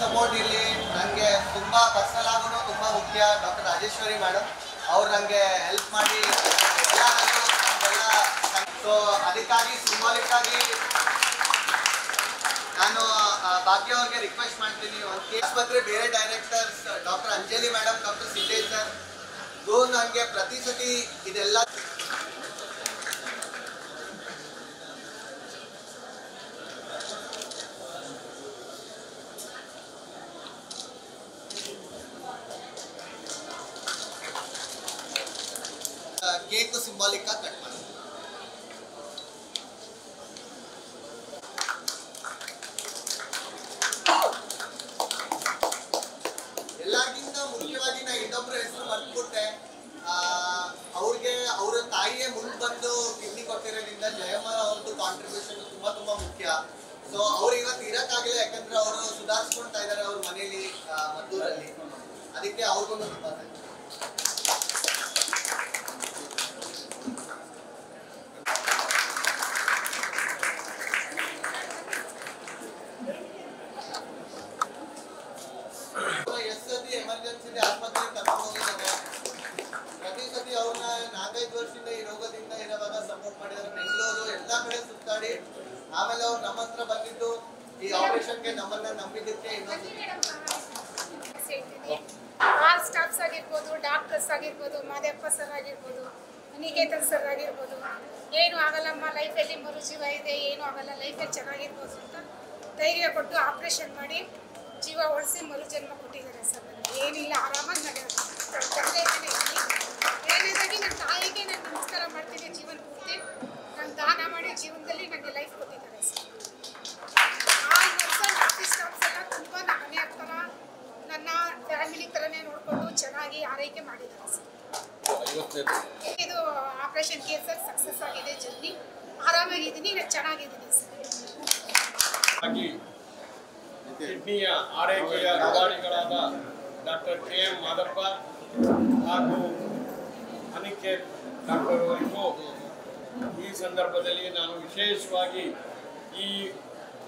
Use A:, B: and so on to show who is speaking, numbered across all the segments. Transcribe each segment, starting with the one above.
A: Support ಇಲ್ಲಿ ನನಗೆ ತುಂಬಾ ಪರ್ಸನಲ್ ಆಗೂ ತುಂಬಾ ಮುಖ್ಯ. ಡಾಕ್ಟರ್ ರಾಜೇಶ್ವರಿ ಮೇಡಮ್ ಅವ್ರು ನನಗೆ ಹೆಲ್ಪ್ ಮಾಡಿ ಸೊ ಅದಕ್ಕಾಗಿ ಸಿಂಬಾಲಿಕ್ ಆಗಿ ನಾನು ಭಾಗ್ಯ ಅವ್ರಿಗೆ ರಿಕ್ವೆಸ್ಟ್ ಮಾಡ್ತೀನಿ. ಆಸ್ಪತ್ರೆ ಬೇರೆ directors doctor Anjali madam, doctor Siddesh sir ನನಗೆ ಪ್ರತಿ ಸತಿ ಇದೆಲ್ಲ ಕೇಕ್ ಸಿಂಬಾಲಿಕ್ ಆಗಿ ಕಟ್ ಮಾಡಿ ಎಲ್ಲರಿಗಿಂತ ಮುಖ್ಯವಾಗಿ ನಾ ಇನ್ನೊಬ್ರು ಹೆಸರು ಮರ್ತ್ಬಿಟ್ಟೆ. ಅವ್ರಿಗೆ ಅವರ ತಾಯಿಯೇ ಮುಂದೆ ಬಂದು ಕಿಡ್ನಿ ಕೊಟ್ಟಿರೋದ್ರಿಂದ ಜಯಮ್ಮ ಅವ್ರದ್ದು ಕಾಂಟ್ರಿಬ್ಯೂಷನ್ ತುಂಬಾ ಮುಖ್ಯ. ಸೊ ಅವ್ರು ಇವತ್ತು ಇರಕ್ಕಾಗಲಿಲ್ಲ, ಯಾಕಂದ್ರೆ ಅವರು ಸುಧಾರಿಸ್ಕೊಳ್ತಾ ಇದ್ದಾರೆ ಅವ್ರ ಮನೇಲಿ ಮದ್ದೂರಲ್ಲಿ. ಅದಕ್ಕೆ ಅವ್ರಿಗೂ ತುಂಬಾ ಎಮರ್ಜೆನ್ಸಿ ಆಸ್ಪತ್ರೆಗೆ ಕರ್ಕೊಂಡು ಹೋಗಿದ್ದಾರೆ. ಪ್ರತಿ ಸತಿ ಅವ್ರನ್ನ 4-5 ವರ್ಷದಿಂದ ಈ ರೋಗದಿಂದ ಇರುವಾಗ ಸಪೋರ್ಟ್ ಮಾಡಿದ್ದಾರೆ. ಬೆಂಗಳೂರು ಎಲ್ಲ ಕಡೆ ಸುತ್ತಾಡಿ ಆಮೇಲೆ ಅವ್ರು ನಮ್ಮ ಹತ್ರ ಬಂದಿದ್ದು ಈ ಆಪರೇಷನ್ಗೆ ನಮ್ಮನ್ನ ನಂಬಿದ್ದಕ್ಕೆ
B: ಆಲ್ ಸ್ಟಾಫ್ಸ್ ಆಗಿರ್ಬೋದು, ಡಾಕ್ಟರ್ಸ್ ಆಗಿರ್ಬೋದು, ಮಾದೇಪ್ಪ ಸರ್ ಆಗಿರ್ಬೋದು, ನಿಕೇತನ್ ಸರ್ ಆಗಿರ್ಬೋದು, ಏನು ಆಗಲ್ಲಮ್ಮ, ಲೈಫಲ್ಲಿ ಮರುಜೀವ ಇದೆ, ಏನು ಆಗಲ್ಲ, ಲೈಫಲ್ಲಿ ಚೆನ್ನಾಗಿರ್ಬೋದು ಅಂತ ಧೈರ್ಯ ಕೊಟ್ಟು ಆಪ್ರೇಷನ್ ಮಾಡಿ ಜೀವ ಉಳಿಸಿ ಮರುಜನ್ಮ ಕೊಟ್ಟಿದ್ದಾರೆ ಸರ್. ನನಗೆ ಏನಿಲ್ಲ, ಆರಾಮಾಗಿ ನಡೆಯೋದಾಗಿ ನನ್ನ ತಾಯಿಗೆ ನಾನು ನಮಸ್ಕಾರ ಮಾಡ್ತೀನಿ. ಜೀವನ ಪೂರ್ತಿ ನಾನು ದಾನ ಮಾಡಿ ಜೀವನದಲ್ಲಿ ನನಗೆ ಲೈಫ್ ಕೊಟ್ಟಿದ್ದಾರೆ ಸರ್. ಸ್ಟಾಫ್ಸ್ ಎಲ್ಲ ತುಂಬ ನಮ್ಮ ಮನೆ ಹತ್ರ ನನ್ನ ಫ್ಯಾಮಿಲಿ ಥರನೇ ನೋಡಿಕೊಂಡು ಚೆನ್ನಾಗಿ ಆರೈಕೆ ಮಾಡಿದ್ದಾರೆ ಸರ್. ಇದು ಆಪರೇಷನ್ ಕೇಸ್ ಸರ್ ಸಕ್ಸಸ್ ಆಗಿದೆ. ಜಲ್ದಿ ಆರಾಮಾಗಿದ್ದೀನಿ, ನಾನು ಚೆನ್ನಾಗಿದ್ದೀನಿ ಸರ್.
C: ಕಿಡ್ನಿಯ ಆರೈಕೆಯ ಪ್ರಧಾನಿಗಳಾದ ಡಾಕ್ಟರ್ KM ಮಾದಪ್ಪ ಹಾಗೂ ಅನಿಕೇತ್ ಡಾಕ್ಟರ್ ಅವರಿಗೂ ಈ ಸಂದರ್ಭದಲ್ಲಿ ನಾನು ವಿಶೇಷವಾಗಿ ಈ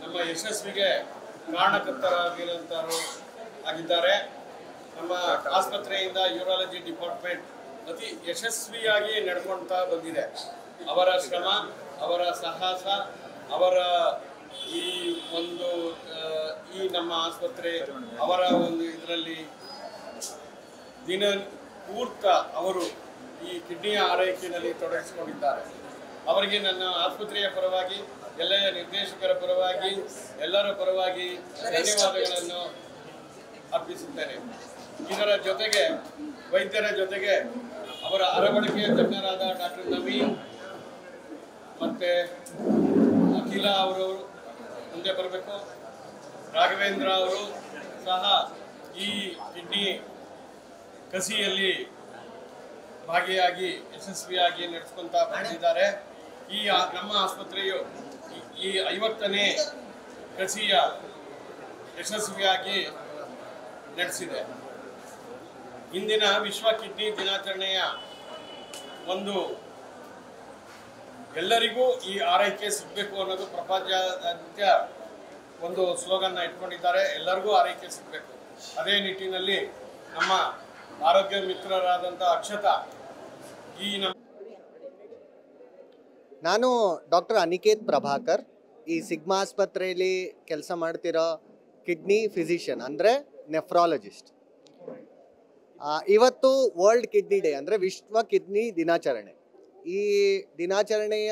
C: ನಮ್ಮ ಯಶಸ್ವಿಗೆ ಕಾರಣಕರ್ತರಾಗಿರುವಂಥವರು ಆಗಿದ್ದಾರೆ. ನಮ್ಮ ಆಸ್ಪತ್ರೆಯಿಂದ ಯೂರಾಲಜಿ ಡಿಪಾರ್ಟ್ಮೆಂಟ್ ಅತಿ ಯಶಸ್ವಿಯಾಗಿ ನಡ್ಕೊಳ್ತಾ ಬಂದಿದೆ. ಅವರ ಶ್ರಮ, ಅವರ ಸಾಹಸ, ಅವರ ಈ ಒಂದು ಈ ನಮ್ಮ ಆಸ್ಪತ್ರೆ ಅವರ ಒಂದು ಇದರಲ್ಲಿ ದಿನ ಪೂರ್ತ ಅವರು ಈ ಕಿಡ್ನಿಯ ಆರೈಕೆಯಲ್ಲಿ ತೊಡಗಿಸಿಕೊಂಡಿದ್ದಾರೆ. ಅವರಿಗೆ ನನ್ನ ಆಸ್ಪತ್ರೆಯ ಪರವಾಗಿ, ಎಲ್ಲ ನಿರ್ದೇಶಕರ ಪರವಾಗಿ, ಎಲ್ಲರ ಪರವಾಗಿ ಧನ್ಯವಾದಗಳನ್ನು ಅರ್ಪಿಸುತ್ತೇನೆ. ಇದರ ಜೊತೆಗೆ ವೈದ್ಯರ ಜೊತೆಗೆ ಅವರ ಅರವಳಿಕೆಯ ತಜ್ಞರಾದ ಡಾಕ್ಟರ್ ನವೀನ್ ಮತ್ತು ಅಖಿಲ ಅವರು ಮುಂದೆ ಬರಬೇಕು. ರಾಘವೇಂದ್ರ ಅವರು ಸಹ ಈ ಕಿಡ್ನಿ ಕಸಿಯಲ್ಲಿ ಭಾಗಿಯಾಗಿ ಯಶಸ್ವಿಯಾಗಿ ನಡೆಸ್ಕೊತಾ ಬಂದಿದ್ದಾರೆ. ಈ ನಮ್ಮ ಆಸ್ಪತ್ರೆಯು ಈ 50ನೇ ಕಸಿಯ ಯಶಸ್ವಿಯಾಗಿ ನಡೆಸಿದೆ. ಇಂದಿನ ವಿಶ್ವ ಕಿಡ್ನಿ ದಿನಾಚರಣೆಯ ಒಂದು ಎಲ್ಲರಿಗೂ ಈ ಆರೈಕೆ ಸಿಗಬೇಕು ಅನ್ನೋದು ಪ್ರಪಂಚಾದ್ಯಂತ ಒಂದು ಸ್ಲೋಗನ್ನ ಇಟ್ಕೊಂಡಿದ್ದಾರೆ. ಎಲ್ಲರಿಗೂ ಆರೈಕೆ ಸಿಗಬೇಕು. ಅದೇ ನಿಟ್ಟಿನಲ್ಲಿ ನಮ್ಮ ಆರೋಗ್ಯ ಮಿತ್ರರಾದಂಥ ಅಕ್ಷತಾ
A: ನಾನು ಡಾಕ್ಟರ್ ಅನಿಕೇತ್ ಪ್ರಭಾಕರ್, ಈ ಸಿಗ್ಮಾ ಆಸ್ಪತ್ರೆಯಲ್ಲಿ ಕೆಲಸ ಮಾಡ್ತಿರೋ ಕಿಡ್ನಿ ಫಿಸಿಷಿಯನ್, ಅಂದರೆ ನೆಫ್ರಾಲಜಿಸ್ಟ್. ಇವತ್ತು ವರ್ಲ್ಡ್ ಕಿಡ್ನಿ ಡೇ, ಅಂದರೆ ವಿಶ್ವ ಕಿಡ್ನಿ ದಿನಾಚರಣೆ. ಈ ದಿನಾಚರಣೆಯ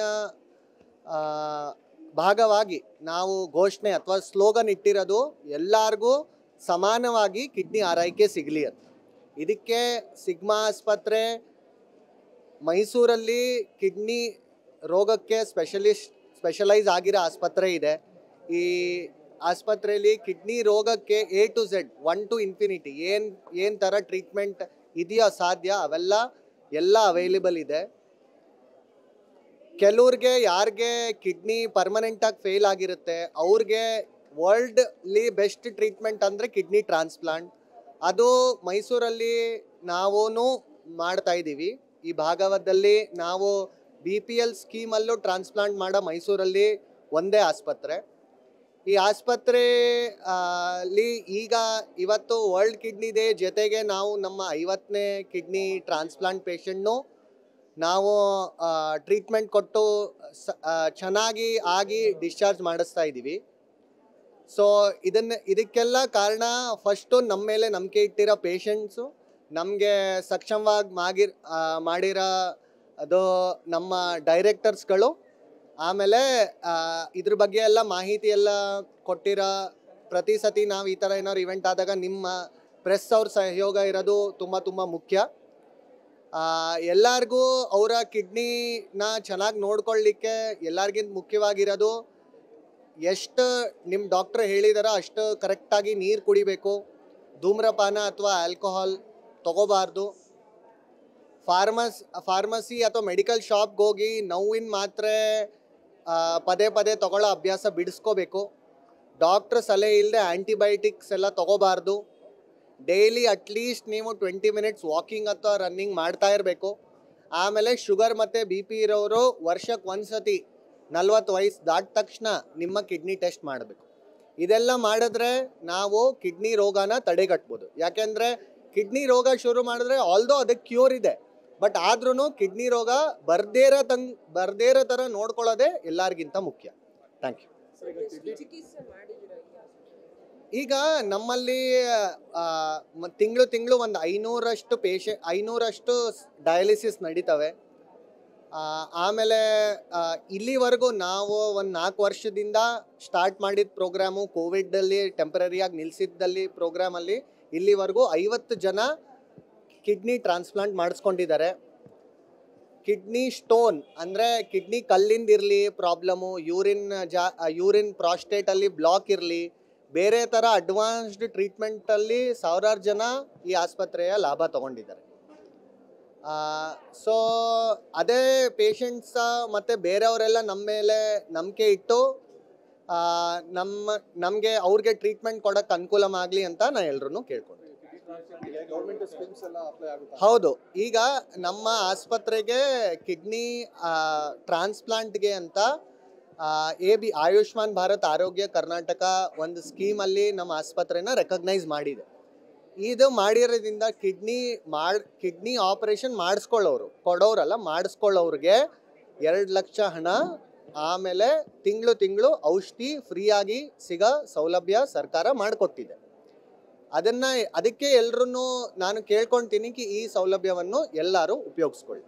A: ಭಾಗವಾಗಿ ನಾವು ಘೋಷಣೆ ಅಥವಾ ಸ್ಲೋಗನ್ ಇಟ್ಟಿರೋದು ಎಲ್ಲರಿಗೂ ಸಮಾನವಾಗಿ ಕಿಡ್ನಿ ಆರೈಕೆ ಸಿಗಲಿ ಅಂತ. ಇದಕ್ಕೆ ಸಿಗ್ಮಾ ಆಸ್ಪತ್ರೆ ಮೈಸೂರಲ್ಲಿ ಕಿಡ್ನಿ ರೋಗಕ್ಕೆ ಸ್ಪೆಷಲೈಸ್ ಆಗಿರೋ ಆಸ್ಪತ್ರೆ ಇದೆ. ಈ ಆಸ್ಪತ್ರೆಯಲ್ಲಿ ಕಿಡ್ನಿ ರೋಗಕ್ಕೆ A to Z 1 to infinity ಏನು ಥರ ಟ್ರೀಟ್ಮೆಂಟ್ ಇದೆಯೋ ಸಾಧ್ಯ ಎಲ್ಲ ಅವೈಲೇಬಲ್ ಇದೆ. ಕೆಲವ್ರಿಗೆ ಯಾರಿಗೆ ಕಿಡ್ನಿ ಪರ್ಮನೆಂಟಾಗಿ ಫೇಲ್ ಆಗಿರುತ್ತೆ ಅವ್ರಿಗೆ ವರ್ಲ್ಡ್ಲಿ ಬೆಸ್ಟ್ ಟ್ರೀಟ್ಮೆಂಟ್ ಅಂದರೆ ಕಿಡ್ನಿ ಟ್ರಾನ್ಸ್ಪ್ಲಾಂಟ್. ಅದು ಮೈಸೂರಲ್ಲಿ ನಾವೂ ಮಾಡ್ತಾ ಇದ್ದೀವಿ. ಈ ಭಾಗವತದಲ್ಲಿ ನಾವು BPL ಸ್ಕೀಮಲ್ಲೂ ಟ್ರಾನ್ಸ್ಪ್ಲಾಂಟ್ ಮಾಡೋ ಮೈಸೂರಲ್ಲಿ ಒಂದೇ ಆಸ್ಪತ್ರೆ. ಈ ಆಸ್ಪತ್ರೆ ಅಲ್ಲಿ ಈಗ ಇವತ್ತು ವರ್ಲ್ಡ್ ಕಿಡ್ನಿ ಡೇ ಜೊತೆಗೆ ನಾವು ನಮ್ಮ 50ನೇ ಕಿಡ್ನಿ ಟ್ರಾನ್ಸ್ಪ್ಲಾಂಟ್ ಪೇಷಂಟ್ನು ನಾವು ಟ್ರೀಟ್ಮೆಂಟ್ ಕೊಟ್ಟು ಚೆನ್ನಾಗಿ ಆಗಿ ಡಿಸ್ಚಾರ್ಜ್ ಮಾಡಿಸ್ತಾ ಇದ್ದೀವಿ. ಸೊ ಇದಕ್ಕೆಲ್ಲ ಕಾರಣ ಫಸ್ಟು ನಮ್ಮ ಮೇಲೆ ನಂಬಿಕೆ ಇಟ್ಟಿರೋ ಪೇಷಂಟ್ಸು, ನಮಗೆ ಸಕ್ಷಮವಾಗಿ ಮಾಡಿರೋ ಅದು ನಮ್ಮ ಡೈರೆಕ್ಟರ್ಸ್ಗಳು, ಆಮೇಲೆ ಇದ್ರ ಬಗ್ಗೆ ಎಲ್ಲ ಮಾಹಿತಿ ಎಲ್ಲ ಕೊಟ್ಟಿರೋ ಪ್ರತಿ ಸತಿ ನಾವು ಈ ಥರ ಏನಾದ್ರು ಇವೆಂಟ್ ಆದಾಗ ನಿಮ್ಮ ಪ್ರೆಸ್ ಅವ್ರ ಸಹಯೋಗ ಇರೋದು ತುಂಬ ಮುಖ್ಯ. ಎಲ್ಲರಿಗೂ ಅವರ ಕಿಡ್ನಿನ ಚೆನ್ನಾಗಿ ನೋಡ್ಕೊಳ್ಳಿಕ್ಕೆ ಎಲ್ಲರಿಗಿಂತ ಮುಖ್ಯವಾಗಿರೋದು ಎಷ್ಟು ನಿಮ್ಮ ಡಾಕ್ಟ್ರ್ ಹೇಳಿದಾರೋ ಅಷ್ಟು ಕರೆಕ್ಟಾಗಿ ನೀರು ಕುಡಿಬೇಕು, ಧೂಮ್ರಪಾನ ಅಥವಾ ಆಲ್ಕೋಹಾಲ್ ತಗೋಬಾರ್ದು, ಫಾರ್ಮಸಿ ಅಥವಾ ಮೆಡಿಕಲ್ ಶಾಪ್ಗೆ ಹೋಗಿ ನೋವಿನ ಮಾತ್ರೆ ಪದೇ ತಗೊಳ್ಳೋ ಅಭ್ಯಾಸ ಬಿಡಿಸ್ಕೋಬೇಕು, ಡಾಕ್ಟ್ರ್ ಸಲಹೆ ಇಲ್ಲದೆ ಆ್ಯಂಟಿಬಯೋಟಿಕ್ಸ್ ಎಲ್ಲ ತಗೋಬಾರ್ದು, ಡೈಲಿ ಅಟ್ಲೀಸ್ಟ್ ನೀವು 20 ಮಿನಿಟ್ಸ್ ವಾಕಿಂಗ್ ಅಥವಾ ರನ್ನಿಂಗ್ ಮಾಡ್ತಾ ಇರಬೇಕು. ಆಮೇಲೆ ಶುಗರ್ ಮತ್ತು BP ಇರೋರು ವರ್ಷಕ್ಕೆ ಒಂದ್ಸತಿ 40 ವಯಸ್ಸು ದಾಟ ತಕ್ಷಣ ನಿಮ್ಮ ಕಿಡ್ನಿ ಟೆಸ್ಟ್ ಮಾಡಬೇಕು. ಇದೆಲ್ಲ ಮಾಡಿದ್ರೆ ನಾವು ಕಿಡ್ನಿ ರೋಗನ ತಡೆಗಟ್ಬೋದು. ಯಾಕೆಂದರೆ ಕಿಡ್ನಿ ರೋಗ ಶುರು ಮಾಡಿದ್ರೆ ಆಲ್ದೋ ಅದಕ್ಕೆ ಕ್ಯೂರ್ ಇದೆ, ಬಟ್ ಆದ್ರೂ ಕಿಡ್ನಿ ರೋಗ ಬರ್ದೇ ಇರೋ ಥರ ನೋಡ್ಕೊಳ್ಳೋದೇ ಎಲ್ಲರಿಗಿಂತ ಮುಖ್ಯ. Thank you. ಈಗ ನಮ್ಮಲ್ಲಿ ತಿಂಗಳು ಒಂದು 500 ಡಯಾಲಿಸಿಸ್ ನಡೀತವೆ. ಆಮೇಲೆ ಇಲ್ಲಿವರೆಗೂ ನಾವು ಒಂದು 4 ವರ್ಷದಿಂದ ಸ್ಟಾರ್ಟ್ ಮಾಡಿದ ಪ್ರೋಗ್ರಾಮು ಕೋವಿಡಲ್ಲಿ ಟೆಂಪ್ರರಿಯಾಗಿ ನಿಲ್ಲಿಸಿದ್ದಲ್ಲಿ ಪ್ರೋಗ್ರಾಮಲ್ಲಿ ಇಲ್ಲಿವರೆಗೂ 50 ಜನ ಕಿಡ್ನಿ ಟ್ರಾನ್ಸ್ಪ್ಲಾಂಟ್ ಮಾಡಿಸ್ಕೊಂಡಿದ್ದಾರೆ. ಕಿಡ್ನಿ ಸ್ಟೋನ್ ಅಂದರೆ ಕಿಡ್ನಿ ಕಲ್ಲಿಂದಿರಲಿ ಪ್ರಾಬ್ಲಮು, ಯೂರಿನ್ ಪ್ರಾಸ್ಟೇಟಲ್ಲಿ ಬ್ಲಾಕ್ ಇರಲಿ, ಬೇರೆ ಥರ ಅಡ್ವಾನ್ಸ್ಡ್ ಟ್ರೀಟ್ಮೆಂಟಲ್ಲಿ ಸಾವಿರಾರು ಜನ ಈ ಆಸ್ಪತ್ರೆಯ ಲಾಭ ತಗೊಂಡಿದ್ದಾರೆ. ಸೊ ಅದೇ ಪೇಷಂಟ್ಸ ಮತ್ತು ಬೇರೆಯವರೆಲ್ಲ ನಮ್ಮ ಮೇಲೆ ನಂಬಿಕೆ ಇಟ್ಟು ನಮಗೆ ಅವ್ರಿಗೆ ಟ್ರೀಟ್ಮೆಂಟ್ ಕೊಡೋಕ್ಕೆ ಅನುಕೂಲ ಆಗಲಿ ಅಂತ ನಾನು ಎಲ್ಲರೂ ಕೇಳ್ಕೊಂಡೆ. ಹೌದು, ಈಗ ನಮ್ಮ ಆಸ್ಪತ್ರೆಗೆ ಕಿಡ್ನಿ ಟ್ರಾನ್ಸ್ಪ್ಲಾಂಟ್ಗೆ ಅಂತ ಆಯುಷ್ಮಾನ್ ಭಾರತ್ ಆರೋಗ್ಯ ಕರ್ನಾಟಕ ಒಂದು ಸ್ಕೀಮಲ್ಲಿ ನಮ್ಮ ಆಸ್ಪತ್ರೆನ ರೆಕಗ್ನೈಸ್ ಮಾಡಿದೆ. ಇದು ಮಾಡಿರೋದ್ರಿಂದ ಕಿಡ್ನಿ ಆಪರೇಷನ್ ಮಾಡಿಸ್ಕೊಳ್ಳೋರಿಗೆ 2 ಲಕ್ಷ ಹಣ, ಆಮೇಲೆ ತಿಂಗಳು ಔಷಧಿ ಫ್ರೀಯಾಗಿ ಸಿಗೋ ಸೌಲಭ್ಯ ಸರ್ಕಾರ ಮಾಡಿಕೊಟ್ಟಿದೆ. ಅದಕ್ಕೆ ಎಲ್ಲರೂ ನಾನು ಕೇಳ್ಕೊಳ್ತೀನಿ ಈ ಸೌಲಭ್ಯವನ್ನು ಎಲ್ಲರೂ ಉಪಯೋಗಿಸ್ಕೊಳ್ಳಿ.